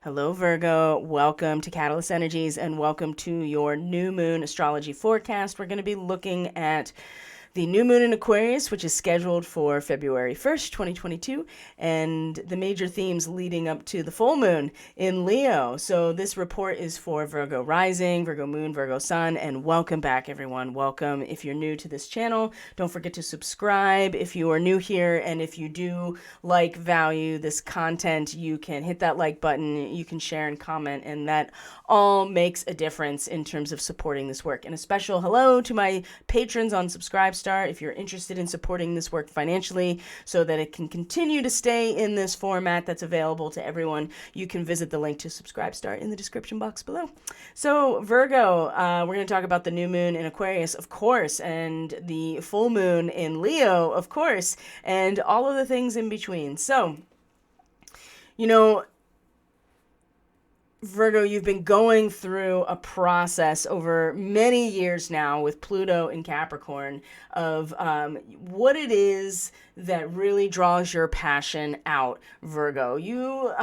Hello, Virgo. Welcome to Catalyst Energies and welcome to your new moon astrology forecast. We're going to be looking at the new moon in Aquarius, which is scheduled for February 1st, 2022, and the major themes leading up to the full moon in Leo. So this report is for Virgo rising, Virgo moon, Virgo sun, and welcome back, everyone. Welcome. If you're new to this channel, don't forget to subscribe if you are new here, and if you do value this content, you can hit that like button, you can share and comment, and that all makes a difference in terms of supporting this work. And a special hello to my patrons on Subscribestar. If you're interested in supporting this work financially so that it can continue to stay in this format that's available to everyone, you can visit the link to Subscribestar in the description box below. So Virgo, we're going to talk about the new moon in Aquarius, of course, and the full moon in Leo, of course, and all of the things in between. So, Virgo, you've been going through a process over many years now with Pluto in Capricorn of what it is that really draws your passion out, Virgo. You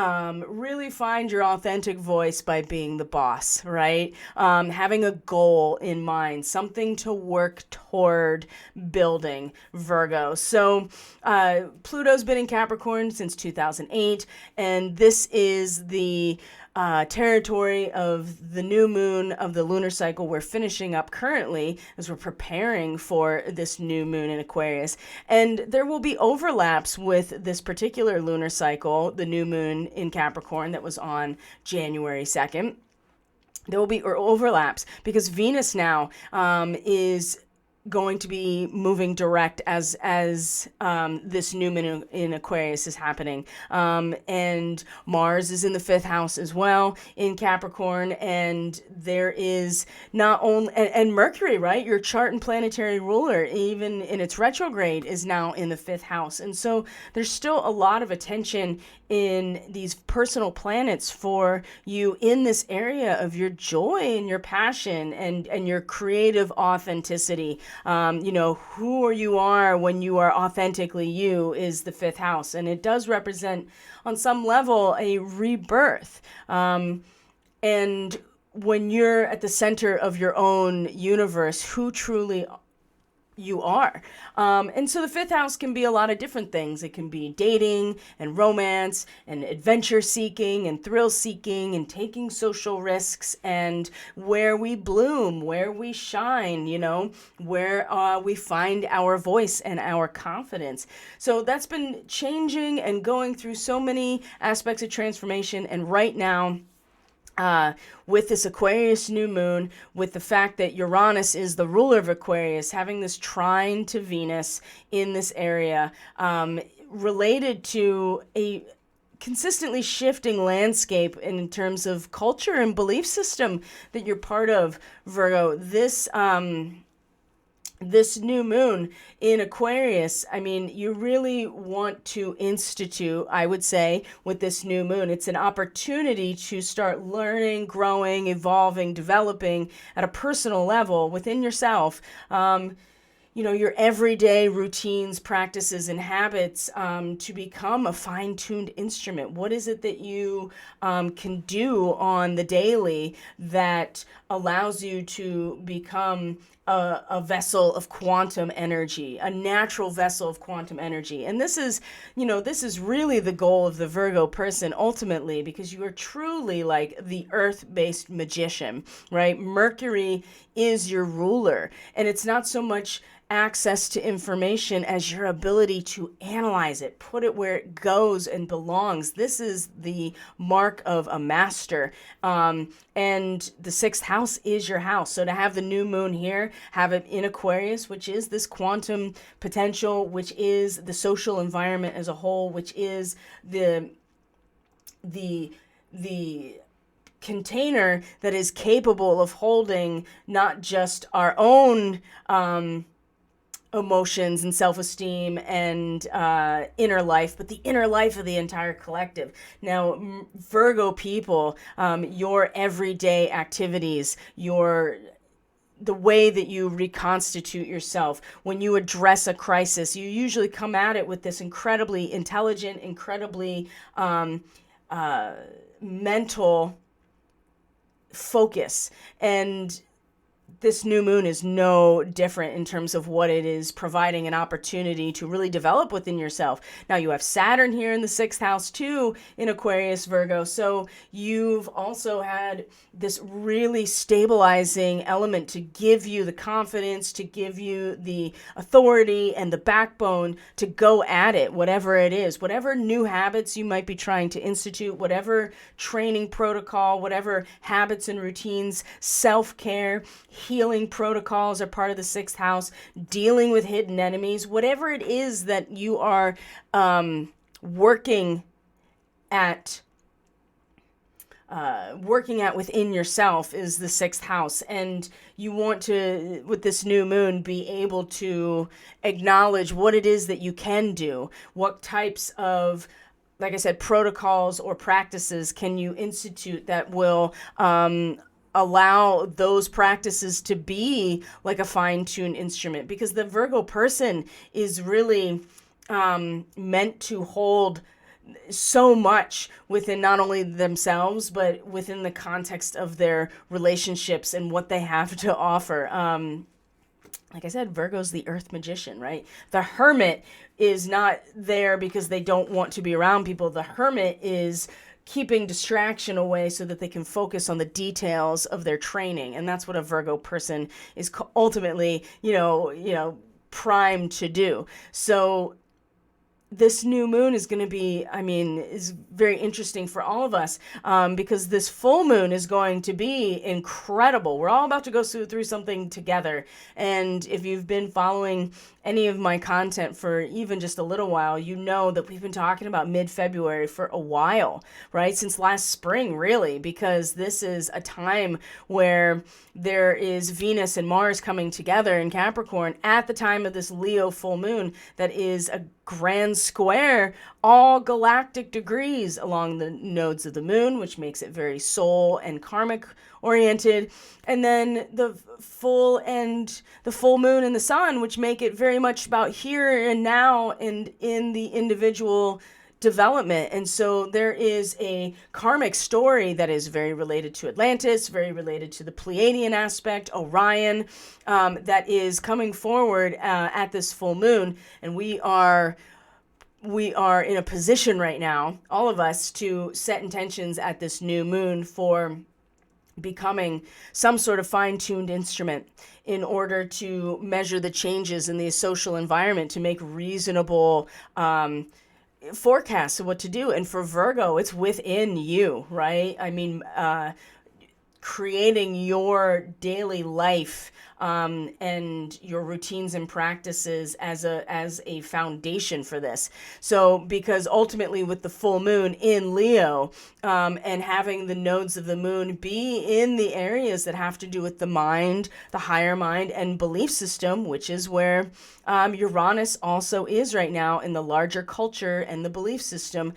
really find your authentic voice by being the boss, right? Having a goal in mind, something to work toward building, Virgo. So Pluto's been in Capricorn since 2008, and this is the territory of the new moon of the lunar cycle we're finishing up currently as we're preparing for this new moon in Aquarius. And there will be overlaps with this particular lunar cycle, the new moon in Capricorn that was on January 2nd. There will be overlaps because Venus now is going to be moving direct as this new moon in Aquarius is happening. And Mars is in the fifth house as well in Capricorn. And there is not only, and Mercury, right? Your chart and planetary ruler, even in its retrograde, is now in the fifth house. And so there's still a lot of attention in these personal planets for you in this area of your joy and your passion and your creative authenticity. Who you are when you are authentically you is the fifth house. And it does represent on some level a rebirth. And when you're at the center of your own universe, who truly you are. And so the fifth house can be a lot of different things. It can be dating and romance and adventure seeking and thrill seeking and taking social risks and where we bloom, where we shine, where we find our voice and our confidence. So that's been changing and going through so many aspects of transformation. And right now, with this Aquarius new moon, with the fact that Uranus is the ruler of Aquarius, having this trine to Venus in this area, related to a consistently shifting landscape in terms of culture and belief system that you're part of, Virgo. This new moon in Aquarius, you really want to institute, I would say, with this new moon. It's an opportunity to start learning, growing, evolving, developing at a personal level within yourself. Your everyday routines, practices, and habits to become a fine-tuned instrument. What is it that you can do on the daily that allows you to become a vessel of quantum energy, a natural vessel of quantum energy? And this is really the goal of the Virgo person ultimately, because you are truly like the earth-based magician, right? Mercury is your ruler, and it's not so much access to information as your ability to analyze it, put it where it goes and belongs. This is the mark of a master. And the sixth house is your house. So to have the new moon here, have it in Aquarius, which is this quantum potential, which is the social environment as a whole, which is the container that is capable of holding not just our own emotions and self-esteem and inner life, but the inner life of the entire collective. Now, Virgo people, your everyday activities, the way that you reconstitute yourself, when you address a crisis, you usually come at it with this incredibly intelligent, incredibly mental focus. And this new moon is no different in terms of what it is providing an opportunity to really develop within yourself. Now you have Saturn here in the 6th house too in Aquarius, Virgo. So you've also had this really stabilizing element to give you the confidence, to give you the authority and the backbone to go at it, whatever it is, whatever new habits you might be trying to institute, whatever training protocol, whatever habits and routines, self-care, healing protocols are part of the 6th house, dealing with hidden enemies, whatever it is that you are working at within yourself is the 6th house. And you want to, with this new moon, be able to acknowledge what it is that you can do, what types of, like I said, protocols or practices can you institute that will allow those practices to be like a fine-tuned instrument. Because the Virgo person is really meant to hold so much within not only themselves, but within the context of their relationships and what they have to offer. Like I said, Virgo's the earth magician, right? The hermit is not there because they don't want to be around people. The hermit is keeping distraction away so that they can focus on the details of their training. And that's what a Virgo person is ultimately, primed to do. So this new moon is going to be, is very interesting for all of us because this full moon is going to be incredible. We're all about to go through something together. And if you've been following any of my content for even just a little while, you know that we've been talking about mid-February for a while, right? Since last spring, really, because this is a time where there is Venus and Mars coming together in Capricorn at the time of this Leo full moon that is a grand square, all galactic degrees along the nodes of the moon, which makes it very soul and karmic oriented. And then the full moon and the sun, which make it very much about here and now and in the individual development. And so there is a karmic story that is very related to Atlantis, very related to the Pleiadian aspect, Orion, that is coming forward at this full moon. And we are in a position right now, all of us, to set intentions at this new moon for becoming some sort of fine-tuned instrument in order to measure the changes in the social environment, to make reasonable forecasts of what to do. And for Virgo, it's within you, right? Creating your daily life and your routines and practices as a foundation for this. So because ultimately with the full moon in Leo and having the nodes of the moon be in the areas that have to do with the mind, the higher mind and belief system, which is where Uranus also is right now in the larger culture and the belief system,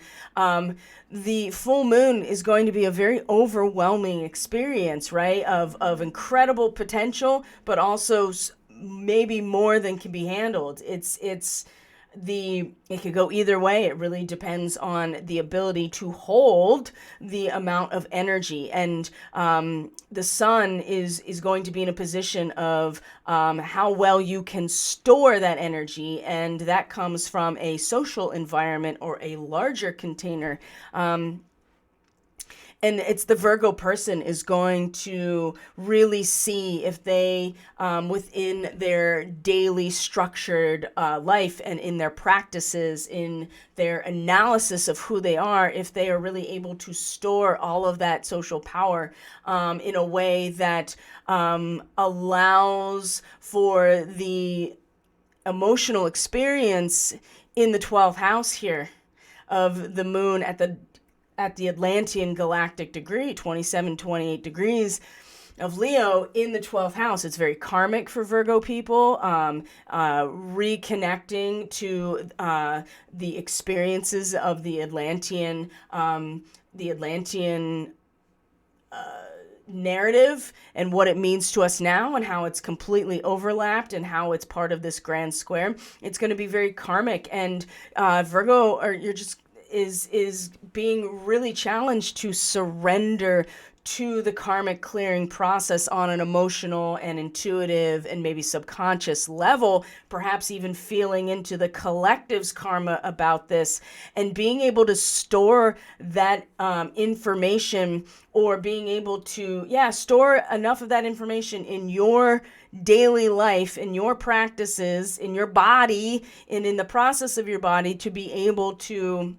the full moon is going to be a very overwhelming experience, right? Of incredible potential, but also maybe more than can be handled. It could go either way. It really depends on the ability to hold the amount of energy. And the sun is going to be in a position of how well you can store that energy. And that comes from a social environment or a larger container. And it's the Virgo person is going to really see if they, within their daily structured life and in their practices, in their analysis of who they are, if they are really able to store all of that social power in a way that allows for the emotional experience in the 12th house here of the moon at the Atlantean galactic degree, 27, 28 degrees of Leo in the 12th house. It's very karmic for Virgo people, reconnecting to the experiences of the Atlantean narrative and what it means to us now and how it's completely overlapped and how it's part of this grand square. It's going to be very karmic, and Virgo, or you're just is being really challenged to surrender to the karmic clearing process on an emotional and intuitive and maybe subconscious level, perhaps even feeling into the collective's karma about this, and being able to store that information, or being able to, store enough of that information in your daily life, in your practices, in your body, and in the process of your body, to be able to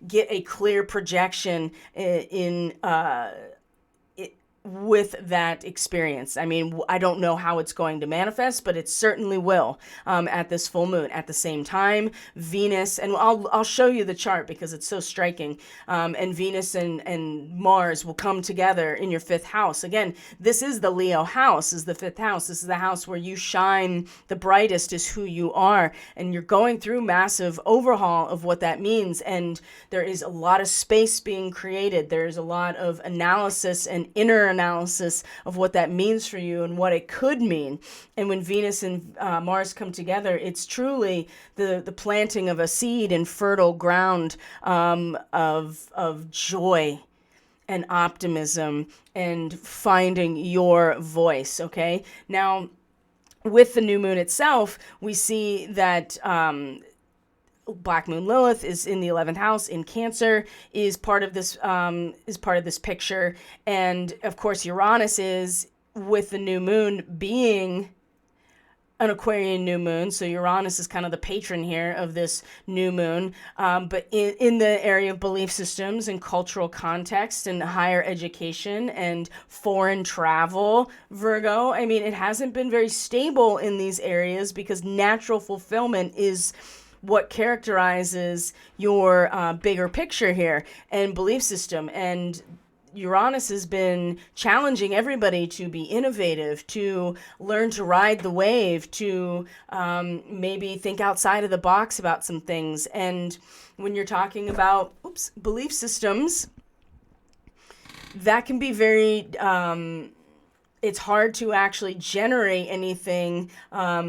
get a clear projection with that experience. I mean, I don't know how it's going to manifest, but it certainly will at this full moon. At the same time, Venus, and I'll show you the chart because it's so striking, and Venus and Mars will come together in your fifth house. Again, this is the Leo house, is the fifth house. This is the house where you shine the brightest, is who you are. And you're going through massive overhaul of what that means. And there is a lot of space being created. There's a lot of analysis and inner analysis of what that means for you and what it could mean. And when Venus and Mars come together, it's truly the planting of a seed in fertile ground of joy and optimism and finding your voice. Okay, now with the new moon itself, we see that Black Moon Lilith is in the 11th house in Cancer, is part of this picture. And of course, Uranus is, with the new moon being an Aquarian new moon. So Uranus is kind of the patron here of this new moon. But in the area of belief systems and cultural context and higher education and foreign travel, Virgo, I mean, it hasn't been very stable in these areas because natural fulfillment is what characterizes your bigger picture here and belief system. And Uranus has been challenging everybody to be innovative, to learn to ride the wave, to maybe think outside of the box about some things. And when you're talking about belief systems, that can be very it's hard to actually generate anything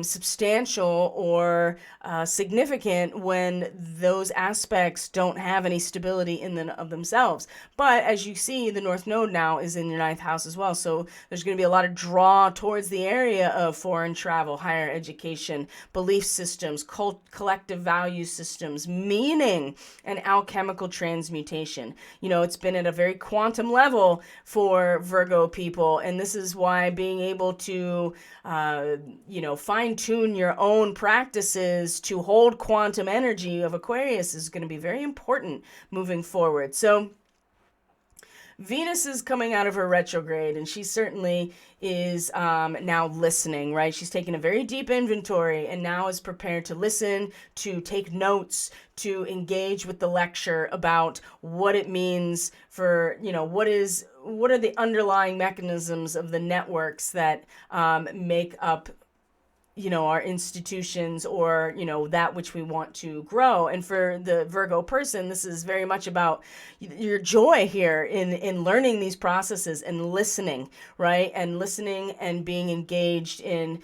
substantial or significant when those aspects don't have any stability in and of themselves. But as you see, the North Node now is in your ninth house as well. So there's going to be a lot of draw towards the area of foreign travel, higher education, belief systems, collective value systems, meaning, and alchemical transmutation. You know, it's been at a very quantum level for Virgo people, and this is why being able to, fine tune your own practices to hold quantum energy of Aquarius is going to be very important moving forward. So Venus is coming out of her retrograde, and she certainly is now listening, right? She's taken a very deep inventory and now is prepared to listen, to take notes, to engage with the lecture about what it means for, what are the underlying mechanisms of the networks that make up our institutions, or, that which we want to grow. And for the Virgo person, this is very much about your joy here in learning these processes and listening, right? And listening and being engaged in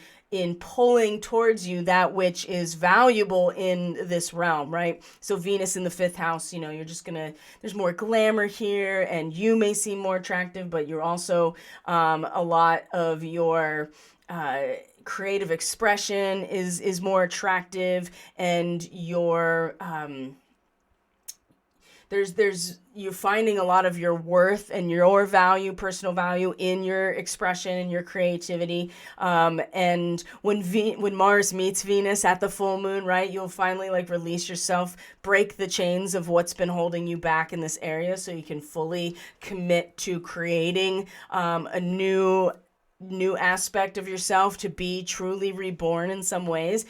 pulling towards you that which is valuable in this realm, right? So Venus in the fifth house, you're just there's more glamour here, and you may seem more attractive, but you're also, a lot of your, creative expression is more attractive, and your you're finding a lot of your worth and your value, personal value, in your expression and your creativity. And when Mars meets Venus at the full moon, right, you'll finally release yourself, break the chains of what's been holding you back in this area, so you can fully commit to creating a new aspect of yourself, to be truly reborn in some ways.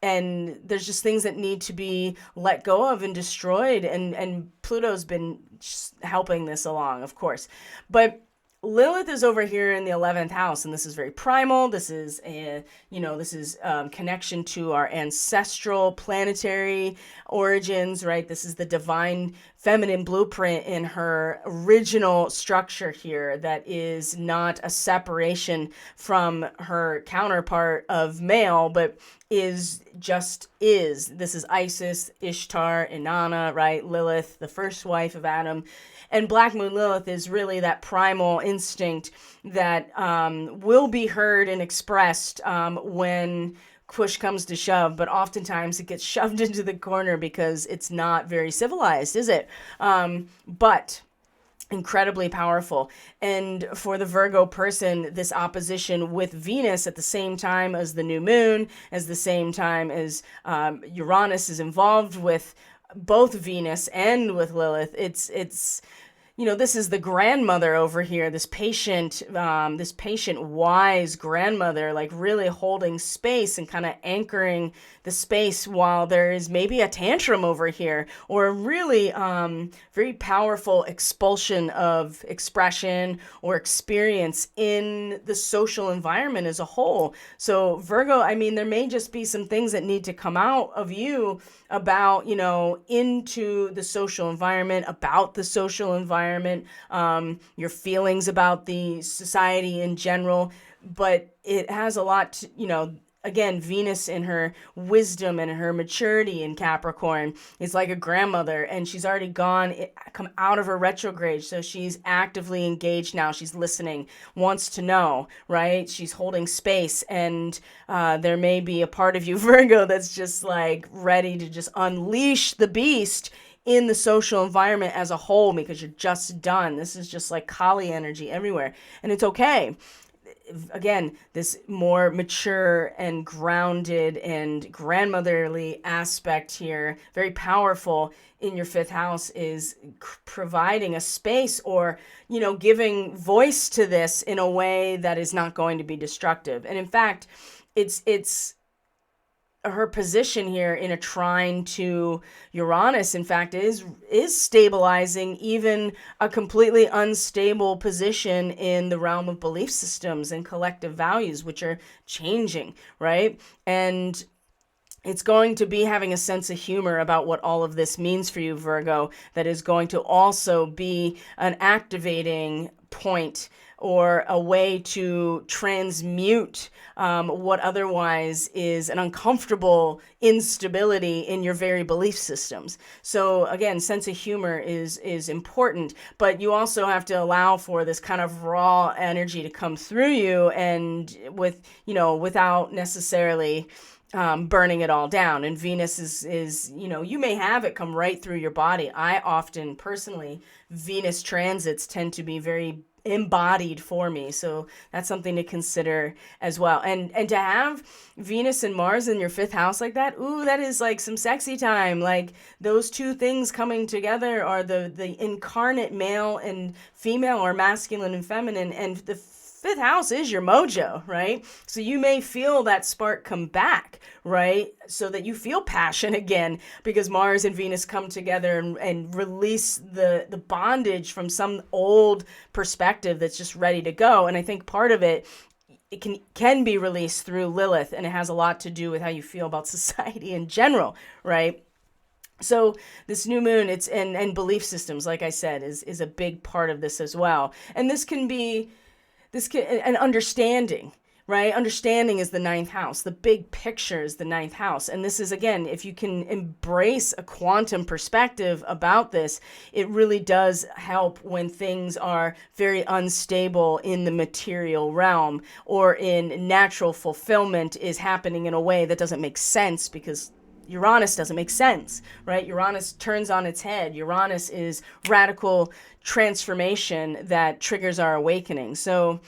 And there's just things that need to be let go of and destroyed, and Pluto's been helping this along, of course. But Lilith is over here in the 11th house, and this is very primal. This is connection to our ancestral planetary origins, right? This is the divine feminine blueprint in her original structure here that is not a separation from her counterpart of male, but is. This is Isis, Ishtar, Inanna, right? Lilith, the first wife of Adam. And Black Moon Lilith is really that primal instinct that will be heard and expressed when push comes to shove, but oftentimes it gets shoved into the corner because it's not very civilized, is it? But incredibly powerful. And for the Virgo person, this opposition with Venus at the same time as the new moon, as the same time as Uranus is involved with both Venus and with Lilith, it's this is the grandmother over here, this patient, wise grandmother, like really holding space and kind of anchoring the space while there is maybe a tantrum over here, or a really very powerful expulsion of expression or experience in the social environment as a whole. So Virgo, I mean, there may just be some things that need to come out of you about, into the social environment, about the social environment, your feelings about the society in general. But it has a lot to, again, Venus in her wisdom and her maturity in Capricorn is like a grandmother, and she's already come out of her retrograde. So she's actively engaged now. She's listening, wants to know, right? She's holding space. And there may be a part of you, Virgo, that's just like ready to just unleash the beast in the social environment as a whole, because you're just done. This is just like Kali energy everywhere. And it's okay. Again, this more mature and grounded and grandmotherly aspect here, very powerful in your fifth house, is providing a space or, giving voice to this in a way that is not going to be destructive. And in fact, it's her position here in a trine to Uranus, in fact, is stabilizing even a completely unstable position in the realm of belief systems and collective values, which are changing, right? And it's going to be having a sense of humor about what all of this means for you, Virgo, that is going to also be an activating point or a way to transmute what otherwise is an uncomfortable instability in your very belief systems. So again, sense of humor is important, but you also have to allow for this kind of raw energy to come through you, and without necessarily burning it all down. And Venus is you may have it come right through your body. I often, personally, Venus transits tend to be very embodied for me. So that's something to consider as well. And to have Venus and Mars in your fifth house like that, ooh, that is like some sexy time. Like those two things coming together are the incarnate male and female, or masculine and feminine. And the fifth house is your mojo, right? So you may feel that spark come back, right? So that you feel passion again, because Mars and Venus come together and release the bondage from some old perspective that's just ready to go. And I think part of it can be released through Lilith, and it has a lot to do with how you feel about society in general, right? So this new moon, and belief systems, like I said, is a big part of this as well. And an understanding, right? Understanding is the ninth house. The big picture is the ninth house. And this is, again, if you can embrace a quantum perspective about this, it really does help when things are very unstable in the material realm, or in natural fulfillment is happening in a way that doesn't make sense, because Uranus doesn't make sense, right? Uranus turns on its head. Uranus is radical transformation that triggers our awakening. So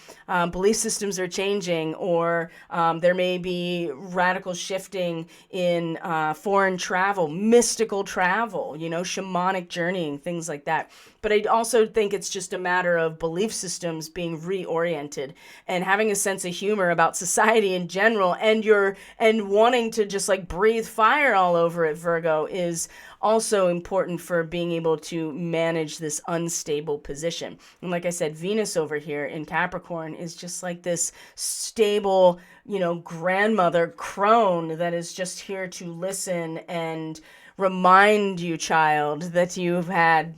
belief systems are changing, or there may be radical shifting in foreign travel, mystical travel, shamanic journeying, things like that. But I also think it's just a matter of belief systems being reoriented and having a sense of humor about society in general, and wanting to just like breathe fire all over it, Virgo, is also important for being able to manage this unstable position. And like I said, Venus over here in Capricorn is just like this stable, grandmother crone that is just here to listen and remind you, child, that you've had,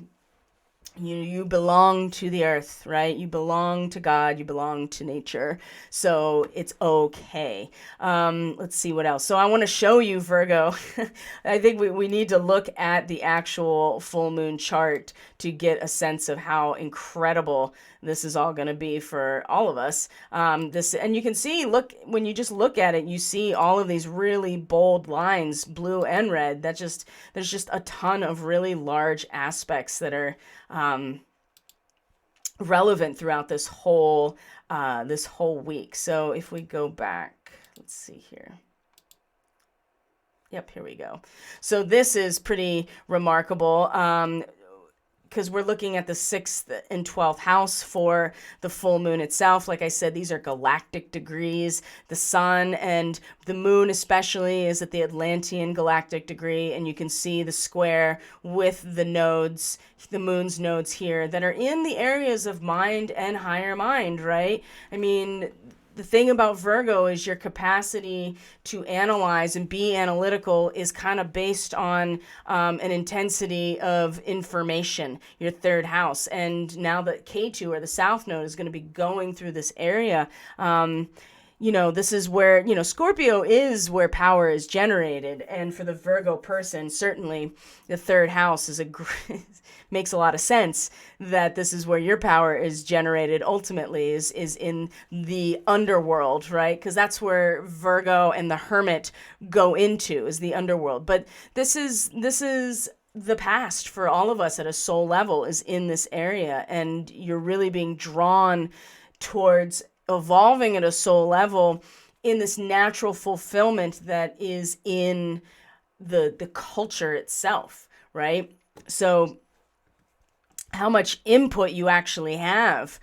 you belong to the earth, right? You belong to God, you belong to nature. So it's okay. Let's see what else. So I want to show you, Virgo. I think we need to look at the actual full moon chart to get a sense of how incredible this is all going to be for all of us. And you can see, look, when you just look at it, you see all of these really bold lines, blue and red. There's just a ton of really large aspects that are relevant throughout this whole week. So if we go back, let's see here. Yep, here we go. So this is pretty remarkable. Because we're looking at the 6th and 12th house for the full moon itself. Like I said, these are galactic degrees. The sun and the moon especially is at the Atlantean galactic degree, and you can see the square with the nodes, the moon's nodes here, that are in the areas of mind and higher mind, right? I mean, the thing about Virgo is your capacity to analyze and be analytical is kind of based on an intensity of information, your third house. And now that K2, or the South Node, is going to be going through this area, this is where, Scorpio is where power is generated. And for the Virgo person, certainly the third house is makes a lot of sense that this is where your power is generated ultimately, is in the underworld, right? Because that's where Virgo and the Hermit go into, is the underworld. But this is the past for all of us at a soul level, is in this area. And you're really being drawn towards evolving at a soul level in this natural fulfillment that is in the culture itself, right? So how much input you actually have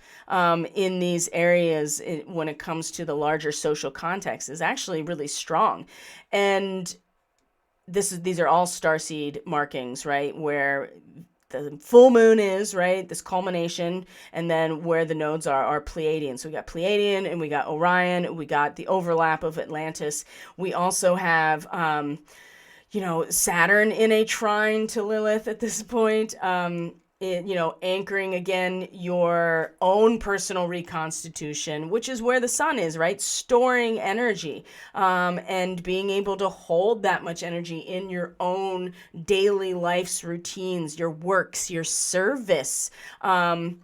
in these areas when it comes to the larger social context is actually really strong. And these are all starseed markings, right? Where the full moon is, right? This culmination, and then where the nodes are Pleiadian. So we got Pleiadian and we got Orion, we got the overlap of Atlantis. We also have, Saturn in a trine to Lilith at this point. Anchoring again your own personal reconstitution, which is where the sun is, right? Storing energy, and being able to hold that much energy in your own daily life's routines, your works, your service. And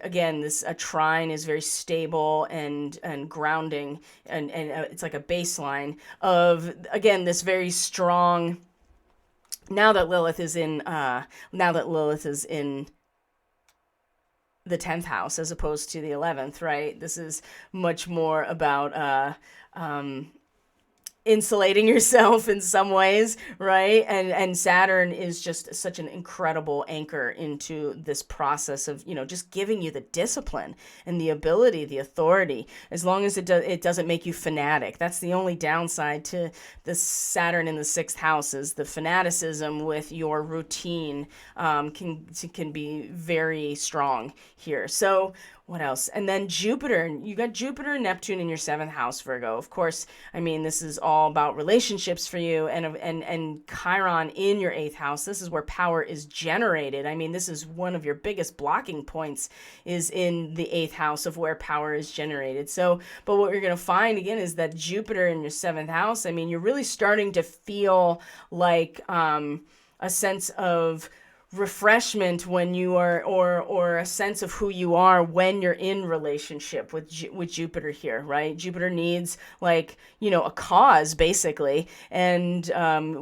again, a trine is very stable and grounding, and it's like a baseline of, again, this very strong. Now that Lilith is in the 10th house as opposed to the 11th, right? This is much more about insulating yourself in some ways, right? And Saturn is just such an incredible anchor into this process of, just giving you the discipline and the ability, the authority, as long as it doesn't make you fanatic. That's the only downside to the Saturn in the 6th house, is the fanaticism with your routine can be very strong here. So what else? And then Jupiter. You got Jupiter and Neptune in your 7th house, Virgo. Of course, I mean, this is all about relationships for you, and Chiron in your 8th house. This is where power is generated. I mean, this is one of your biggest blocking points, is in the 8th house of where power is generated. So, but what you're going to find again is that Jupiter in your 7th house, I mean, you're really starting to feel like a sense of refreshment when you are, or a sense of who you are when you're in relationship with Jupiter here, right? Jupiter needs a cause, basically, and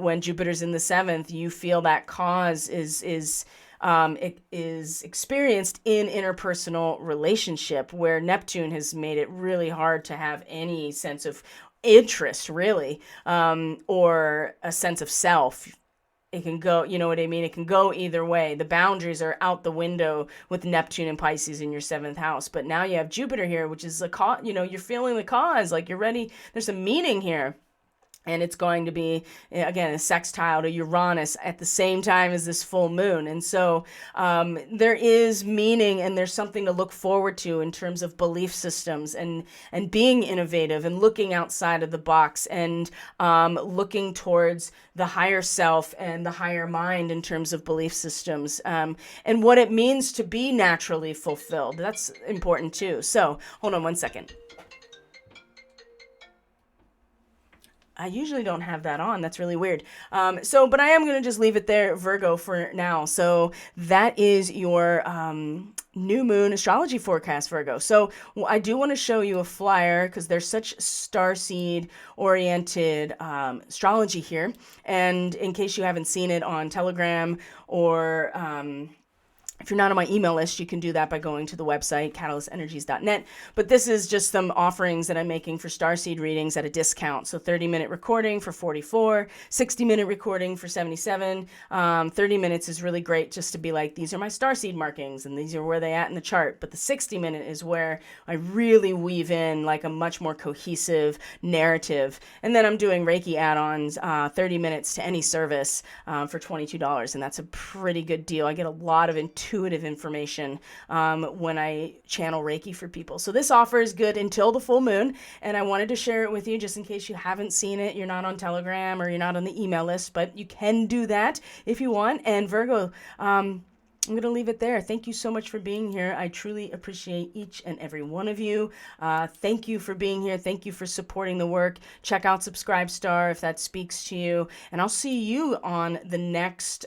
when Jupiter's in the 7th, you feel that cause is experienced in interpersonal relationship, where Neptune has made it really hard to have any sense of interest, really, or a sense of self. It can go, you know what I mean? It can go either way. The boundaries are out the window with Neptune and Pisces in your 7th house. But now you have Jupiter here, which is you're feeling the cause, like you're ready. There's a meaning here. And it's going to be, again, a sextile to Uranus at the same time as this full moon. And so there is meaning, and there's something to look forward to in terms of belief systems, and being innovative and looking outside of the box, and looking towards the higher self and the higher mind in terms of belief systems, and what it means to be naturally fulfilled. That's important too. So hold on one second. I usually don't have that on. That's really weird. But I am going to just leave it there, Virgo, for now. So that is your new moon astrology forecast, Virgo. So I do want to show you a flyer because there's such starseed oriented astrology here. And in case you haven't seen it on Telegram, or if you're not on my email list, you can do that by going to the website, catalystenergies.net. But this is just some offerings that I'm making for starseed readings at a discount. So 30-minute recording for $44, 60-minute recording for $77. 30 minutes is really great just to be like, these are my starseed markings, and these are where they at in the chart. But the 60-minute is where I really weave in like a much more cohesive narrative. And then I'm doing Reiki add-ons, 30 minutes to any service for $22. And that's a pretty good deal. I get a lot of intuitive information when I channel Reiki for people. So this offer is good until the full moon, and I wanted to share it with you just in case you haven't seen it, you're not on Telegram, or you're not on the email list, but you can do that if you want. And Virgo, I'm going to leave it there. Thank you so much for being here. I truly appreciate each and every one of you. Thank you for being here. Thank you for supporting the work. Check out Subscribestar if that speaks to you. And I'll see you on the next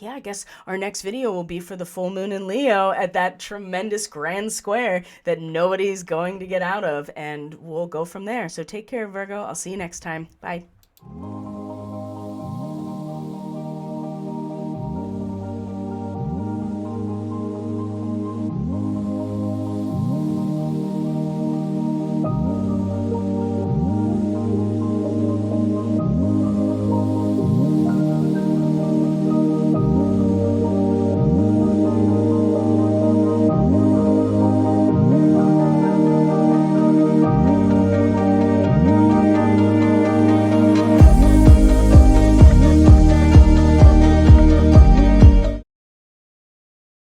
I guess our next video will be for the full moon in Leo at that tremendous grand square that nobody's going to get out of, and we'll go from there. So take care, Virgo. I'll see you next time. Bye.